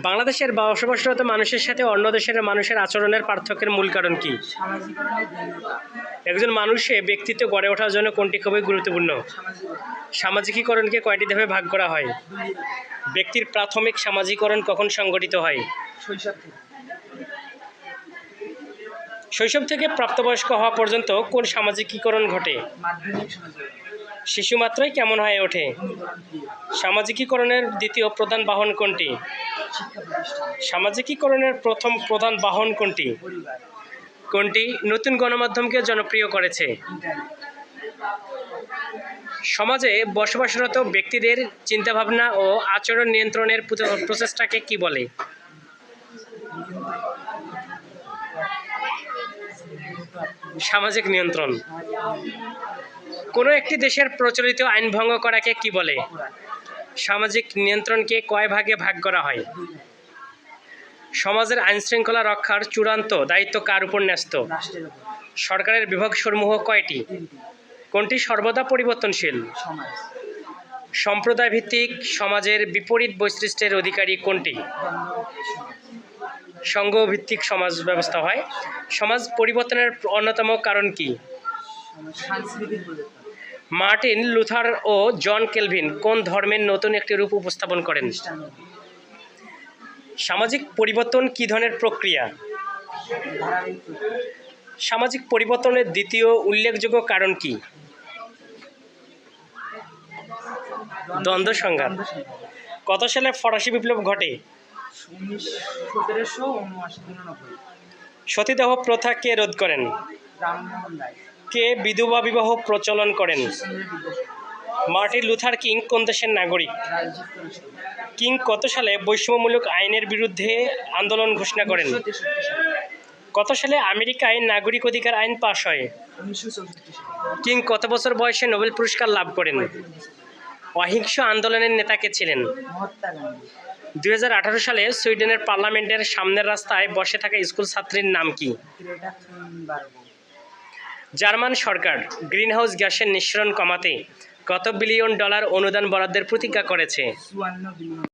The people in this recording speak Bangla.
বাংলাদেশের বসবাসরত মানুষের সাথে অন্য দেশের মানুষের আচরণের পার্থক্যের মূল কারণ কি? সামাজিকরণ ও ভিন্নতা। একজন মানুষের ব্যক্তিত্ব গড়ে ওঠার জন্য কোনটি খুবই গুরুত্বপূর্ণ? সামাজিকরণ সামাজিকীকরণকে কয়টি ধাপে ভাগ করা হয়? 2 ধাপে। ব্যক্তির প্রাথমিক সামাজিকরণ কখন সংঘটিত হয়? শৈশব থেকে। শৈশব থেকে প্রাপ্তবয়স্ক হওয়া পর্যন্ত কোন সামাজিকীকরণ ঘটে? মাধ্যমিক সামাজিকরণ। শিশু মাত্রই কেমন হয়ে ওঠে? অনুকরণ ক্রিয়া। সামাজিকীকরণের দ্বিতীয় প্রধান বাহন কোনটি? শিক্ষা প্রতিষ্ঠান। সামাজিকীকরণের প্রথম প্রধান বাহন কোনটি? পরিবার। কোনটি নতুন গণমাধ্যমকে জনপ্রিয় করেছে? ইন্টারনেট। সমাজে বসবাসরত ব্যক্তিদের চিন্তাভাবনা ও আচরণ নিয়ন্ত্রণের প্রচেষ্টাকে কি বলে? সামাজিক নিয়ন্ত্রণ। কোনো একটি দেশের প্রচলিত আইন ভঙ্গ করাকে কি বলে? অপরাধ। সামাজিক নিয়ন্ত্রণকে কয় ভাগে ভাগ করা হয়? 2 ধাপে। সমাজের আইনশৃঙ্খলা রক্ষার চূড়ান্ত দায়িত্ব কার উপর ন্যস্ত? রাষ্ট্রের উপর। সরকারের বিভাগসমূহ কয়টি? 3টি। কোনটি সর্বদা পরিবর্তনশীল? সমাজ। সম্প্রদায় ভিত্তিক সমাজের বিপরীত বৈশিষ্ট্যের অধিকারী কোনটি? দ্বন্দ্বভিত্তিক সমাজ। সংঘ ভিত্তিক সমাজ ব্যবস্থা হয়। সমাজ পরিবর্তনের অন্যতম কারণ কি? সাংস্কৃতিক পরিবর্তন। মার্টিন লুথার ও জন কেলভিন কোন ধর্মের নতুন একটি রূপ উপস্থাপন করেন? খ্রিস্টান ধর্ম। সামাজিক পরিবর্তন কী ধরনের প্রক্রিয়া? ধারাবাহিক প্রক্রিয়া। সামাজিক পরিবর্তনের দ্বিতীয় উল্লেখযোগ্য কারণ কি? দ্বন্দ্ব সংঘাত। কত সালে ফরাসি বিপ্লব ঘটে? 1799। সতীদাহ প্রথা কে রোধ করেন? রামমোহন রায়। কে বিধবা বিবাহ প্রচলন করেন? Ishwarchandra Vidyasagar. Martin Luther king কোন দেশের নাগরিক? রাজীব কুলশারী। কিং কত সালে বৈষম্যমূলক আইনের বিরুদ্ধে আন্দোলন ঘোষণা করেন? 1963 সালে। কত সালে আমেরিকায় নাগরিক অধিকার আইন পাশ হয়? 1964 সালে। কিং কত বছর বয়সে নোবেল পুরস্কার লাভ করেন? 35 বছর। অহিংস আন্দোলনের নেতা কে ছিলেন? মহাত্মা গান্ধী। 2018 সালে সুইডেনের পার্লামেন্টের সামনের রাস্তায় বসে থাকা স্কুল ছাত্রীর নাম কি? Greta Thunberg. জার্মান সরকার গ্রিনহাউস গ্যাসের নিঃসরণ কমাতে কত বিলিয়ন ডলার অনুদান বরাদ্দের প্রতিজ্ঞা করেছে? 54 বিলিয়ন।